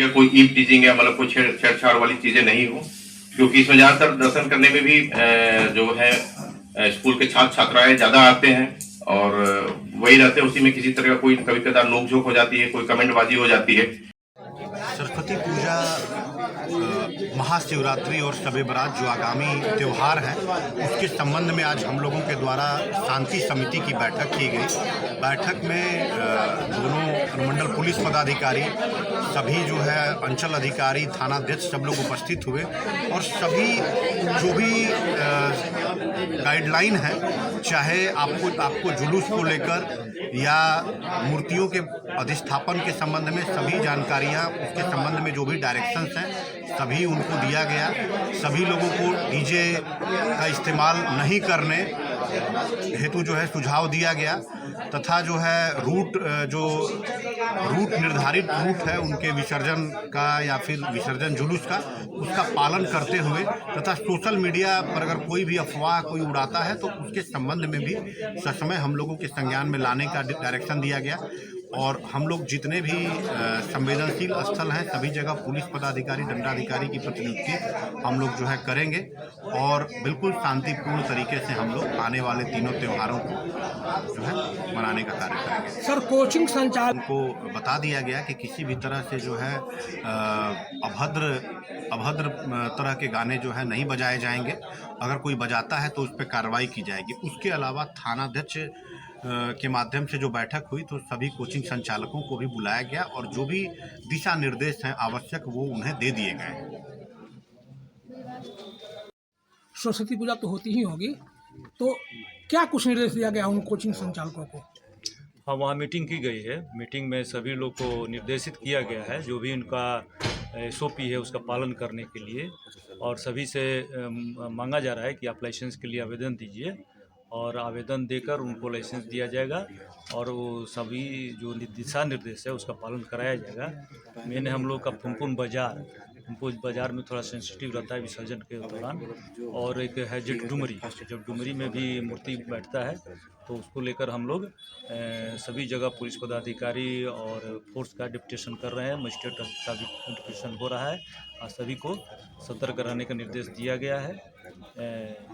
का कोई eve teasing या मतलब कोई छेड़छाड़ वाली चीजें नहीं हो, क्योंकि इसमें ज्यादातर दर्शन करने में भी जो है स्कूल के छात्र छात्राएं ज्यादा आते हैं और वही रहते हैं, उसी में किसी तरह का कोई कभी कदार नोकझोंक हो जाती है, कोई कमेंटबाजी हो जाती है। सरस्वती पूजा, महाशिवरात्रि और शब बारात जो आगामी त्यौहार हैं, उसके संबंध में आज हम लोगों के द्वारा शांति समिति की बैठक की गई। बैठक में दोनों अनुमंडल पुलिस पदाधिकारी, सभी जो है अंचल अधिकारी, थानाध्यक्ष सब लोग उपस्थित हुए और सभी जो भी गाइडलाइन है, चाहे आपको जुलूस को लेकर या मूर्तियों के अधिष्ठापन के संबंध में सभी जानकारियां, उसके संबंध में जो भी डायरेक्शंस हैं सभी उनको दिया गया। सभी लोगों को डीजे का इस्तेमाल नहीं करने हेतु जो है सुझाव दिया गया तथा जो है निर्धारित रूट है उनके विसर्जन का या फिर विसर्जन जुलूस का, उसका पालन करते हुए तथा सोशल मीडिया पर अगर कोई भी अफवाह कोई उड़ाता है तो उसके संबंध में भी ससमय हम लोगों के संज्ञान में लाने का डायरेक्शन दिया गया। और हम लोग जितने भी संवेदनशील स्थल हैं सभी जगह पुलिस पदाधिकारी, दंडाधिकारी की प्रतिनियुक्ति हम लोग जो है करेंगे और बिल्कुल शांतिपूर्ण तरीके से हम लोग आने वाले तीनों त्योहारों को जो है मनाने का कार्य करेंगे। सर, कोचिंग संचालन को बता दिया गया कि किसी भी तरह से जो है अभद्र तरह के गाने जो है नहीं बजाए जाएंगे। अगर कोई बजाता है तो उस पर कार्रवाई की जाएगी। उसके अलावा थानाध्यक्ष के माध्यम से जो बैठक हुई तो सभी कोचिंग संचालकों को भी बुलाया गया और जो भी दिशा निर्देश हैं आवश्यक वो उन्हें दे दिए गए हैं। सरस्वती पूजा तो होती ही होगी, तो क्या कुछ निर्देश दिया गया उन कोचिंग संचालकों को? हाँ, वहाँ मीटिंग की गई है। मीटिंग में सभी लोग को निर्देशित किया गया है जो भी उनका SOP है उसका पालन करने के लिए, और सभी से मांगा जा रहा है कि आप लाइसेंस के लिए आवेदन दीजिए और आवेदन देकर उनको लाइसेंस दिया जाएगा और वो सभी जो दिशा निर्देश है उसका पालन कराया जाएगा। मैंने हम लोग का पुनपुन बाज़ार में थोड़ा सेंसिटिव रहता है विसर्जन के दौरान, और एक है जब डुमरी में भी मूर्ति बैठता है तो उसको लेकर हम लोग सभी जगह पुलिस पदाधिकारी और फोर्स का डिप्यूटेशन कर रहे हैं। मजिस्ट्रेट का भी डिप्यूटेशन हो रहा है और सभी को सतर्क रहने का निर्देश दिया गया है।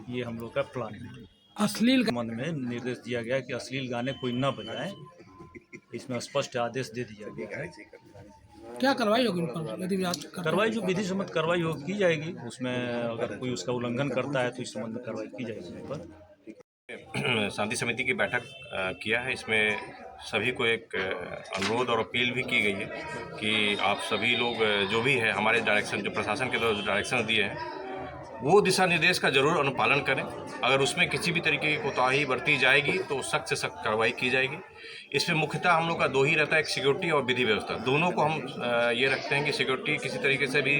ये हम लोग का प्लान है। अश्लील संबंध में निर्देश दिया गया कि अश्लील गाने कोई न बजाएं, इसमें स्पष्ट आदेश दे दिया गया है। क्या कार्रवाई होगी उन पर यदि कार्रवाई जो विधि सम्मत कार्रवाई हो की जाएगी, उसमें अगर कोई उसका उल्लंघन करता है तो इस संबंध में कार्रवाई की जाएगी उन पर। शांति समिति की बैठक किया है। इसमें सभी को एक अनुरोध और अपील भी की गई है कि आप सभी लोग जो भी है हमारे डायरेक्शन, जो प्रशासन के द्वारा डायरेक्शन दिए हैं वो दिशा निर्देश का जरूर अनुपालन करें। अगर उसमें किसी भी तरीके की कोताही बरती जाएगी तो सख्त से सख्त कार्रवाई की जाएगी। इसमें मुख्यतः हम लोग का दो ही रहता है, एक सिक्योरिटी और विधि व्यवस्था। दोनों को हम ये रखते हैं कि सिक्योरिटी किसी तरीके से भी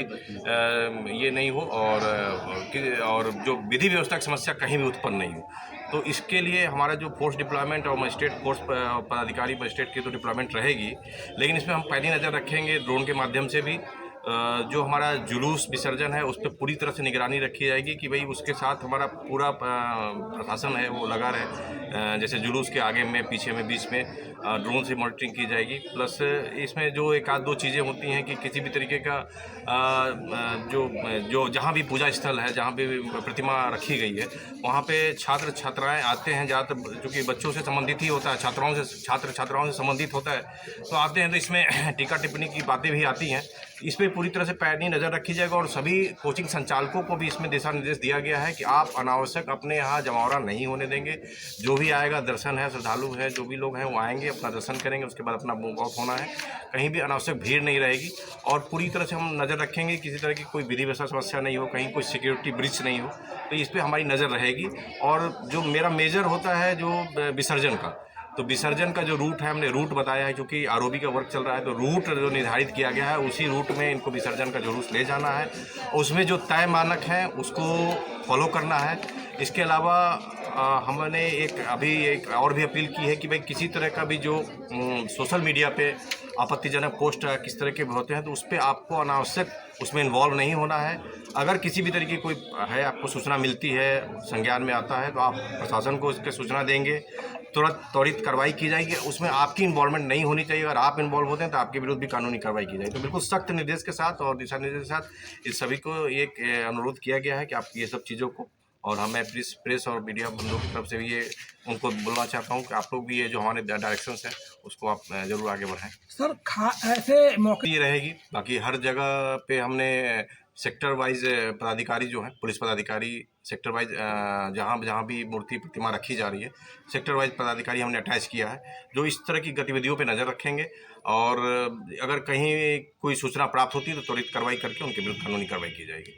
ये नहीं हो और जो विधि व्यवस्था की समस्या कहीं भी उत्पन्न नहीं हो। तो इसके लिए हमारा जो फोर्स डिप्लॉयमेंट और मजिस्ट्रेट फोर्स पदाधिकारी मजिस्ट्रेट की तो डिप्लॉयमेंट रहेगी, लेकिन इसमें हम पहली नज़र रखेंगे ड्रोन के माध्यम से भी जो हमारा जुलूस विसर्जन है उस पर पूरी तरह से निगरानी रखी जाएगी कि भाई उसके साथ हमारा पूरा प्रशासन है वो लगा रहे। जैसे जुलूस के आगे में, पीछे में, बीच में ड्रोन से मॉनिटरिंग की जाएगी। प्लस इसमें जो एक आध दो चीज़ें होती हैं कि किसी भी तरीके का जो जहाँ भी पूजा स्थल है, जहाँ भी प्रतिमा रखी गई है, वहाँ पे छात्र छात्राएँ आते हैं, ज़्यादातर चूँकि बच्चों से संबंधित ही होता है, छात्र छात्राओं से संबंधित होता है, तो आते हैं तो इसमें टीका टिप्पणी की बातें भी आती हैं। इस पर पूरी तरह से पैनी नज़र रखी जाएगा और सभी कोचिंग संचालकों को भी इसमें दिशा निर्देश दिया गया है कि आप अनावश्यक अपने यहाँ जमावड़ा नहीं होने देंगे। जो भी आएगा, दर्शन है, श्रद्धालु है, जो भी लोग हैं वो आएंगे, अपना दर्शन करेंगे, उसके बाद अपना मूव आउट होना है। कहीं भी अनावश्यक भीड़ नहीं रहेगी और पूरी तरह से हम नज़र रखेंगे किसी तरह की कोई विधि व्यवस्था समस्या नहीं हो, कहीं कोई सिक्योरिटी ब्रीच नहीं हो, तो इस पर हमारी नज़र रहेगी। और जो मेरा मेजर होता है जो विसर्जन का, तो विसर्जन का जो रूट है हमने रूट बताया है, क्योंकि ROB का वर्क चल रहा है तो रूट जो निर्धारित किया गया है उसी रूट में इनको विसर्जन का जुलूस ले जाना है। उसमें जो तय मानक हैं उसको फॉलो करना है। इसके अलावा हमने एक और भी अपील की है कि भाई किसी तरह का भी जो सोशल मीडिया पे आपत्तिजनक पोस्ट किस तरह के होते हैं तो उस पर आपको अनावश्यक उसमें इन्वॉल्व नहीं होना है। अगर किसी भी तरीके की कोई है आपको सूचना मिलती है, संज्ञान में आता है, तो आप प्रशासन को इसके सूचना देंगे, तुरंत त्वरित कार्रवाई की जाएगी। उसमें आपकी इन्वॉल्वमेंट नहीं होनी चाहिए। अगर आप इन्वॉल्व होते हैं तो आपके विरुद्ध भी कानूनी कार्रवाई की जाएगी। तो बिल्कुल सख्त निर्देश के साथ और दिशा निर्देश के साथ इस सभी को एक अनुरोध किया गया है कि आप ये सब चीज़ों को, और मैं प्रेस और मीडिया बंधुओं की तरफ से भी ये उनको बोलना चाहता हूँ कि आप लोग भी ये जो हमारे डायरेक्शंस हैं उसको आप ज़रूर आगे बढ़ाएं। सर ऐसे मौके ये रहेगी। बाकी हर जगह पे हमने सेक्टर वाइज पदाधिकारी जो हैं, पुलिस पदाधिकारी सेक्टर वाइज जहाँ जहाँ भी मूर्ति प्रतिमा रखी जा रही है, सेक्टर वाइज पदाधिकारी हमने अटैच किया है, जो इस तरह की गतिविधियों पे नज़र रखेंगे। और अगर कहीं कोई सूचना प्राप्त होती है तो त्वरित कार्रवाई करके उनके विरुद्ध कानूनी कार्रवाई की जाएगी।